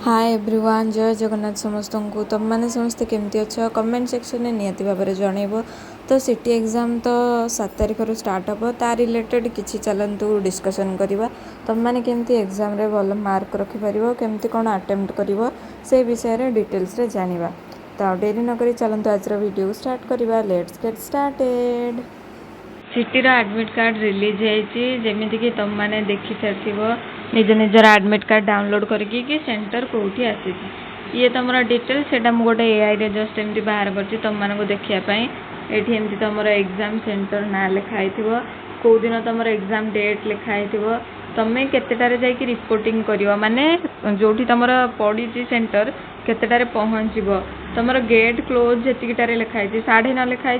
Hi everyone जय जगन्नाथ समस्त को तुम मैंने समस्ते केमती अच्छ कमेंट सेक्शन में निहाती भाव में जनइब। तो सिटी एग्जाम तो 7 तारिख रू स्टार्ट हम ता रिलेटेड किसी चलतु डिस्कसन करवा। तुम मैंने केमती एग्जाम रे भल मार्क रखिपर केमती कौन अटेम्प्ट कर से विषय डिटेल्स रे जानिबा। तो डेरी नक चलतु आज वीडियो स्टार्ट करवा। Let's get started. सिटीर एडमिट कार्ड रिलीज होती कि तुम मैंने देखी सारी निज निजर एडमिट कार्ड डाउनलोड करके सेंटर कौटी आसी ये तुम डिटेल्स से गोटे एआई रे जस्ट एमती बाहर कर तुम मानक देखापी। ये एमती तुम एग्जाम सेंटर ना लिखाई कौ दिन तुम एग्जाम डेट लिखाई तुम्हें केतेटारे जाकि रिपोर्टिंग कर माने जो तुम पड़ी सेंटर केतेटारे पहुँचब तुम गेट क्लोज जी लिखाई 9:30 लिखाई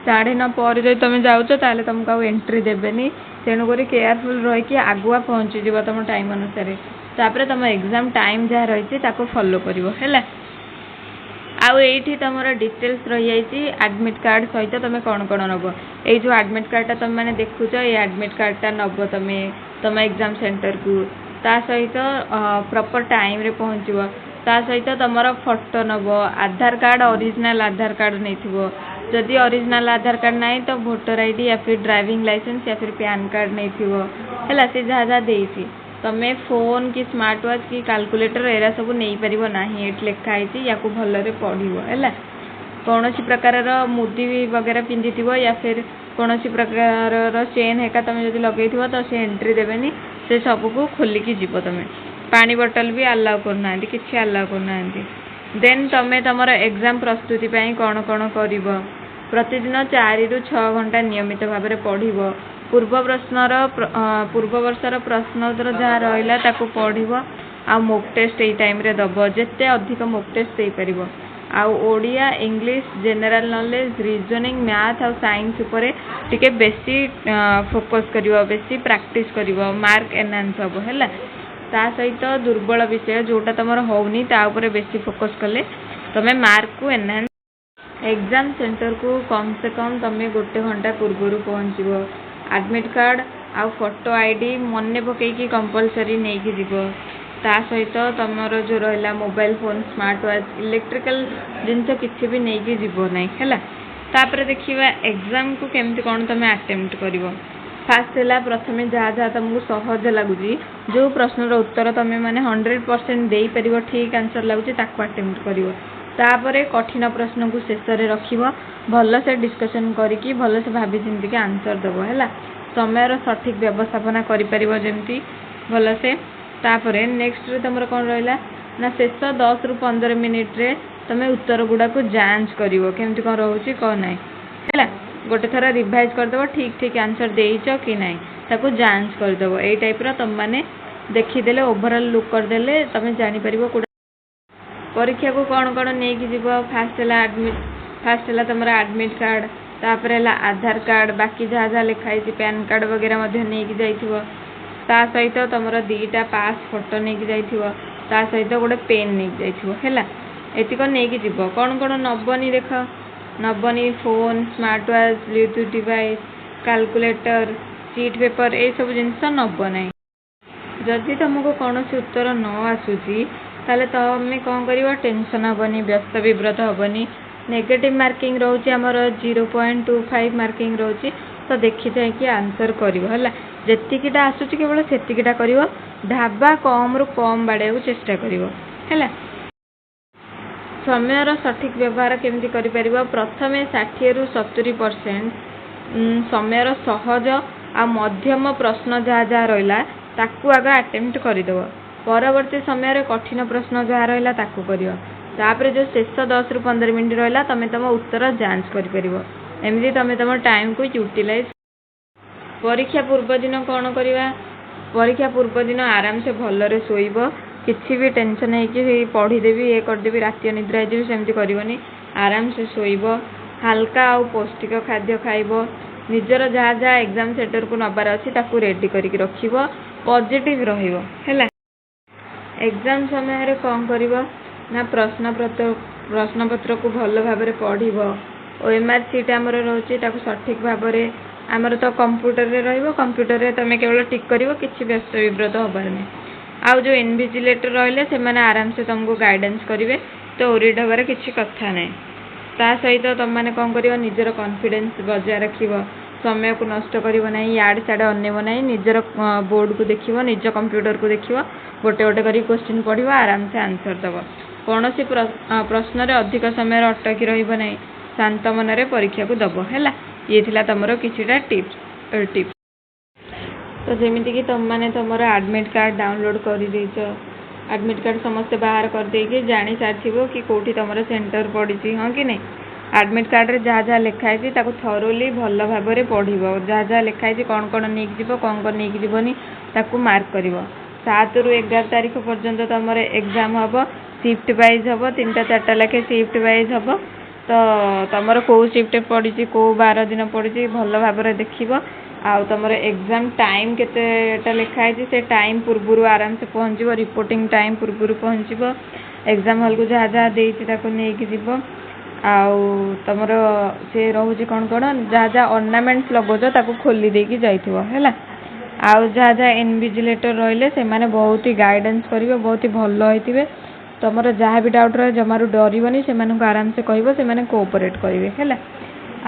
9:30 पर जो तुम जाऊच ताले तुमको एंट्री देवेनि तेणुक केयरफुल रही आगुआ पहुँचीज तुम टाइम अनुसार तापर तुम एग्जाम टाइम जहाँ रही फॉलो कर आईटी तुम डिटेल्स रही एडमिट कार्ड सहित तुम कौन कौन नब ये जो एडमिट कार्डटा तुम मैंने देखुच ये एडमिट कार्डटा नब तुम एग्जाम सेंटर को ता सहित प्रॉपर टाइम रे पहुँचब ता सहित तुम फोटो नब आधार कार्ड ओरिजिनल आधार कार्ड नहीं जदि ओरिजिनल आधार कार्ड ना तो वोटर आईडी या फिर ड्राइविंग लाइसेंस या फिर पैन कार्ड नहीं है सी जहाँ जहाँ देती तुम्हें फोन कि स्मार्ट वॉच कि कैलकुलेटर एरा सब नहीं पार ना ये लिखाई या भलरे पढ़ो है कौन प्रकार मुदी वगैरह पिंधि या फिर कौन प्रकार चेन हेका तुम जो लगे तो से एंट्री देवेनि से सबको खोलिकी जीव तुम पानी बोतल भी अलाउ करना कि अलाउ करना देन तुम्हें तुम एग्जाम प्रस्तुति कौन कौन कर प्रतिदिन 4 ରୁ 6 घंटा नियमित भाव में पढ़ पूर्व प्रश्नर पूर्व वर्षर प्रश्नोत्तर जहाँ रहा पढ़ आ मॉक टेस्ट यही टाइम रे दब जिते अधिक मॉक टेस्ट दे पार आउ Odia English general knowledge reasoning math और साइंस उपरे टिके बेसी फोकस करिवो बेसी प्रैक्टिस करिवो मार्क एनहांस हबो हैला ता सहित दुर्बल विषय जोटा तुम होनी ता उपरे बेसी फोकस कले तुम्हें मार्क को एनहांस एग्जाम सेंटर को कम से कम तुम्हें 1 घंटा पूर्व पहुँचब एडमिट कार्ड आ फोटो आईडी मन पकईकि कंपलसरी नहीं कि जीव ता सहित तुम जो रहा mobile phone smart watch electrical जिनस किसी भी नहीं कि जीव ना है देखिए एग्जाम को केमती कौन तुम अटेम्प्ट कर फास्ट है प्रथम जहाँ जहाँ तुमको सहज लगुच जो प्रश्नर उत्तर तुम मैंने 100% दे पार ठीक आंसर लगुच अटेम्प्ट कर तापरे कठिन प्रश्न को शेष में रख भल से डिस्कसन करी भल से भाभी चिंतिक आंसर दब है समय सठिक व्यवस्थापना करमती भल से तापरे नेक्स्ट तुम कौन रहा ना शेष 10 ରୁ 15 मिनिट रे तुम उत्तर गुड़ा को जांच करमती कौन रोचे कौन ना है गोटे थर रिवाइज करदेव ठीक ठीक आंसर देच कि ना ताको जांच करदेव यही टाइप तुम मैंने देखीदे ओवरऑल लुक करदे तुम जापर परीक्षा को कौन कौन नहीं कि जीव फास्ट है तुम एडमिट कार्ड तापर आधार कार्ड बाकी जहाँ जहाँ लिखाई पैन कार्ड वगैरह नहीं कि जाइथिबो ता सहित तुम 2टा पास फोटो नहीं कि जाइथिबो ता सहित गोटे पेन नहीं कि जाइथिबो हैला एतिक नहीं कि जीव कौन कौन नबनी देख नबनी phone smart watch bluetooth device calculator sheet paper ये सब जिनस नब ना जदि तुमको कौन उत्तर न आसूची ताले तुम कौन कर टेंशन हेनी व्यस्त विव्रत हेनी नेगेटिव मार्किंग रोचे आमर 0.25 मार्किंग रोचे तो देखी चाहिए आंसर कर जीटा आसूची केवल सेतिकिटा कर ढाबा कम रु कम बाड़े चेष्टा कर समय सठिक व्यवहार केमती कर प्रथम 60 ରୁ 70% समय सहज आ मध्यम प्रश्न जहाँ जहाँ रहा ताकू आग अटेम्प्ट करदेव परवर्ती समय कठिन प्रश्न जहाँ रहा ताकू कर जो शेष 10 ରୁ 15 मिनिट रहा तुम तुम उत्तर जांच करमती तुम तुम टाइम को यूटिलाइज परीक्षा पूर्व दिन कौन करवा परीक्षा पूर्व दिन आराम से भलरे शोब किसी भी टेंशन है पढ़ीदेवी ये करदेवी राति अनिद्रा हो सेमती करनी आराम से शोब हल्का और पौष्टिक खाद्य खाइब निजर जहाँ जहाँ एग्जाम सेंटर को नबार अच्छी रेडी करके रख पॉजिटिव रहा एग्जाम समय कौन कर ना प्रश्नपत्र को भल भाव पढ़ ओएमआर सीट आमर रोचे सठिक भाव में आमर तो कंप्यूटर रे रहिबो कंप्यूटर रे तुम केवल टिक करिवो किछि व्यस्त विव्रत होबार नहीं आउ जो इनविजिलेटर रहिले से माने आराम से तुमको गाइडेंस करेंगे तो ओरिड हबार किसी कथा ना ता सहित तुम मैंने कौन कर निजर कॉन्फिडेंस बजाय रख समय को नष्ट कर याड़े साड़े अनेब ना निजर बोर्ड को देख निज कंप्यूटर को देख गोटे गोटे कर क्वेश्चन पढ़ आराम से आंसर दब कौन सी प्रश्न अधिक समय अटकी रहा शांत मन परीक्षा को दब है ये थिला तुमर किछिटा टिप्स तो जमीती कि तुम मैंने तुम एडमिट कार्ड डाउनलोड कर एडमिट कार्ड समस्ते बाहर कर देकी जानी सारी कि कौटी तुम सेंटर पड़ी हाँ कि नहीं एडमिट कार्ड रे जहाँ जहाँ लिखाई थरोली भल भाव में पढ़ जहाँ जहाँ लिखाई कौन कौन नहीं जीव कौन कौन नहीं जीवनी ताकू मार्क कर 7 ରୁ 11 तारीख पर्यंत तुम एग्जाम हम शिफ्ट वाइज हम 3टा 4टा लेखे शिफ्ट वाइज हम तो तुम कौ शिफ्ट पड़ी कौ 12 दिन पड़ी भल भाव में देख आउ तुम एग्जाम टाइम केतेटा लिखाई से टाइम पूर्व आराम से पहुँच रिपोर्टिंग टाइम पूर्व पहुँच एग्जाम हॉल को जहाँ जहाँ नहीं जीव आउ तुम से रोचे कौन कौन जहाँ जहाँ ऑर्नामेंट्स लगोज ताको खोली देकी जाइथिबो हैला आउ जहाँ जहाँ इनविजिलेटर रहिले से माने बहुत ही गाइडेंस करिवे बहुत ही भल होइतिबे तुम जहाँ भी डाउट रहे जमारू डरबनी से आराम से कहबो से माने कोऑपरेट करिवे हैला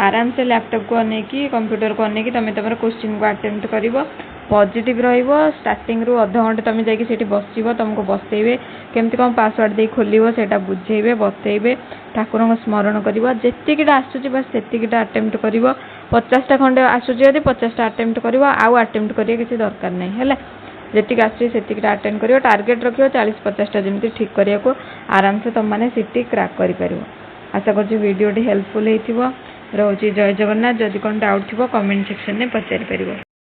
आराम से लैपटॉप को अनेकी कंप्यूटर को अनेकी तुम तुम क्वेश्चन को अटेम्प्ट कर पॉजिटिव रहिबो स्टार्टिंग रु अध घंटे तुम जाकि सेठी बसिबो तुमको बसैबे केमती कौन पासवर्ड दे खोलिबो सेटा बुझेबे बतैबे ठाकुर को स्मरण करिबो जेतिकिटा आसुची बस सेतिकिटा अटेम्प्ट करिबो 50टा खंडे आसुची यदि 50टा अटेम्प्ट करिबो आउ अटेम्प्ट करिया किसी दरकार नै हैला जेतिक आसुची सेतिकिटा अटेम्प्ट करियो टार्गेट रखियो 40-50टा जेमती ठीक करिया को आराम से तुम माने सिटी क्रैक करि परिबो आशा करछि वीडियो टी हेल्पफुल हेतिबो रोची जय जगन्नाथ जदि कोन डाउट थिबो कमेंट सेक्शन में पचारि परिबो।